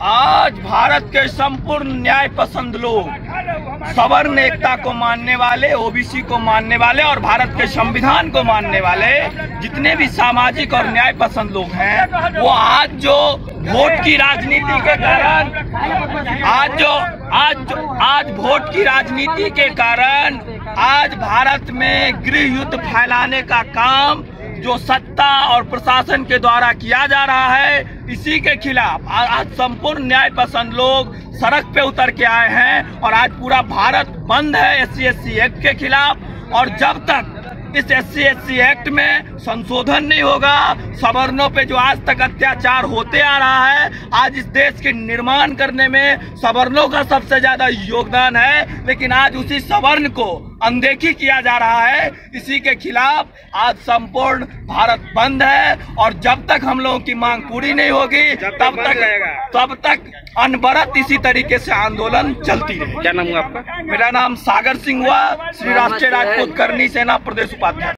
आज भारत के संपूर्ण न्याय पसंद लोग, सवर्ण एकता को मानने वाले, ओबीसी को मानने वाले और भारत के संविधान को मानने वाले जितने भी सामाजिक और न्याय पसंद लोग हैं, वो आज जो वोट की राजनीति के कारण आज वोट की राजनीति के कारण आज भारत में गृह युद्ध फैलाने का काम जो सत्ता और प्रशासन के द्वारा किया जा रहा है, इसी के खिलाफ आज संपूर्ण न्याय पसंद लोग सड़क पे उतर के आए हैं और आज पूरा भारत बंद है SC/ST एक्ट के खिलाफ। और जब तक इस SC/ST एक्ट में संशोधन नहीं होगा, सवर्णों पे जो आज तक अत्याचार होते आ रहा है, आज इस देश के निर्माण करने में सवर्णों का सबसे ज्यादा योगदान है, लेकिन आज उसी सवर्ण को अनदेखी किया जा रहा है। इसी के खिलाफ आज संपूर्ण भारत बंद है और जब तक हम लोगों की मांग पूरी नहीं होगी तब तक अनवरत इसी तरीके से आंदोलन चलती रहेगी। क्या नाम हुआ आपका? मेरा नाम सागर सिंह हुआ, श्री राष्ट्रीय राजपूत करनी सेना प्रदेश उपाध्यक्ष।